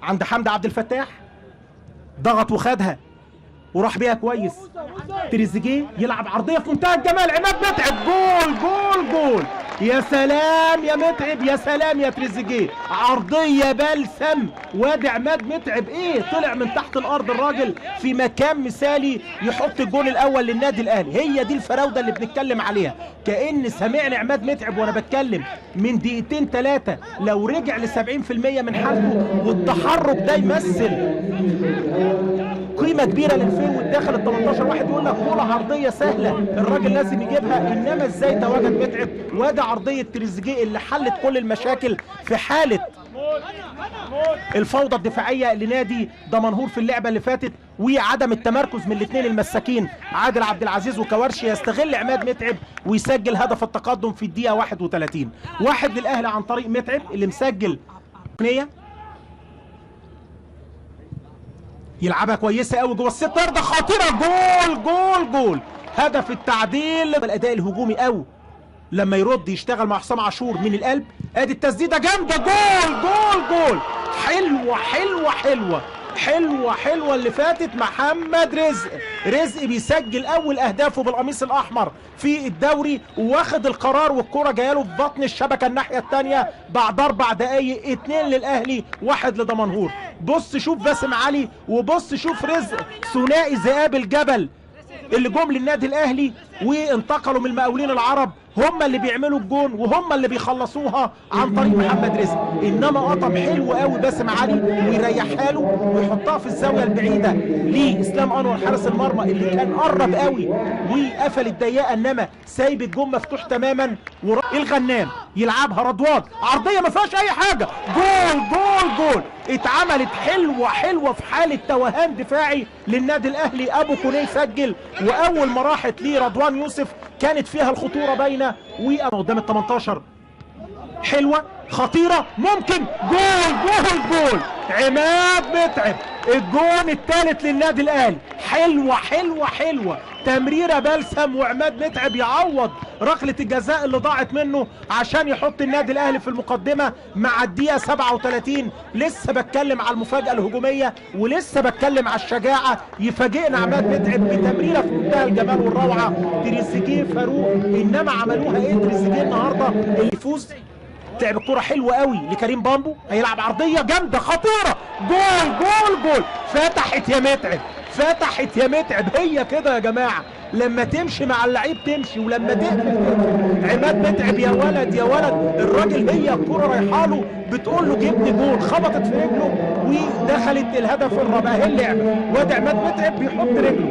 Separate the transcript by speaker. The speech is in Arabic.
Speaker 1: عند حمدي عبد الفتاح، ضغط وخدها وراح بيها كويس. تريزيجيه يلعب عرضيه في منتهى الجمال، عماد متعب، جول جول جول. يا سلام يا متعب، يا سلام يا تريزيجيه، عرضيه بلسم. وادي عماد متعب ايه، طلع من تحت الارض الراجل في مكان مثالي يحط الجول الاول للنادي الاهلي. هي دي الفراوده اللي بنتكلم عليها. كأن سمعني عماد متعب وانا بتكلم من دقيقتين ثلاثه لو رجع ل 70% من حالته، والتحرك ده يمثل قيمه كبيره للفيرود داخل ال 18. واحد يقول لك كوره عرضيه سهله الراجل لازم يجيبها، انما ازاي تواجد متعب. وادي عرضيه تريزيجيه اللي حلت كل المشاكل في حاله الفوضى الدفاعيه لنادي دمنهور في اللعبه اللي فاتت، وعدم التمركز من الاثنين المساكين عادل عبد العزيز وكوارشي. يستغل عماد متعب ويسجل هدف التقدم في الدقيقه 31. واحد للاهلي عن طريق متعب اللي مسجل ثانيه، يلعبها كويسه قوي جوه الست يارده، خطيره، جول جول جول. هدف التعديل. الاداء الهجومي قوي لما يرد يشتغل مع حسام عاشور من القلب. ادي التسديده جامده، جول جول جول. حلوه حلوه حلوه حلوه حلوه اللي فاتت. محمد رزق بيسجل اول اهدافه بالقميص الاحمر في الدوري، واخد القرار والكره جايه له في بطن الشبكه الناحيه الثانيه بعد 4 دقائق. 2 للاهلي 1 لدمنهور. بص شوف باسم علي، وبص شوف رزق، ثنائي ذئاب الجبل اللي جم للنادي الاهلي وانتقلوا من المقاولين العرب، هم اللي بيعملوا الجون وهم اللي بيخلصوها عن طريق محمد رزق. انما قطم حلو قوي باسم علي ويريحها له ويحطها في الزاويه البعيده لاسلام انور حارس المرمى اللي كان قرب قوي وقفل الضيقه، انما سايب الجون مفتوح تماما. الغنام يلعبها رضوان، عرضيه ما فيهاش اي حاجه، جول جول جول. اتعملت حلوه حلوه في حاله توهان دفاعي للنادي الاهلي. ابو كونيه سجل، واول ما راحت لرضوان يوسف كانت فيها الخطوره باينه وقدام ال 18. حلوه خطيره، ممكن جول جول جول. عماد متعب الجون الثالث للنادي الاهلي. حلوه حلوه حلوه، تمريره بلسم، وعماد متعب يعوض ركله الجزاء اللي ضاعت منه عشان يحط النادي الاهلي في المقدمه مع الدقيقه 37. لسه بتكلم على المفاجاه الهجوميه ولسه بتكلم على الشجاعه. يفاجئنا عماد متعب بتمريره في منتهى الجمال والروعه. تريزيجيه فاروق، انما عملوها ايه تريزيجيه النهارده اللي يفوز. لعب الكرة حلوة قوي لكريم بامبو، هيلعب عرضية جامدة خطيرة، جول جول جول. فتحت يا متعب، فتحت يا متعب. هي كده يا جماعة، لما تمشي مع اللعيب تمشي، ولما تقفل عماد متعب يا ولد يا ولد. الراجل هي الكرة رايحة له بتقول له جبني جول، خبطت في رجله ودخلت الهدف الرابع. اهي اللعبة، وادي عماد متعب بيحط رجله.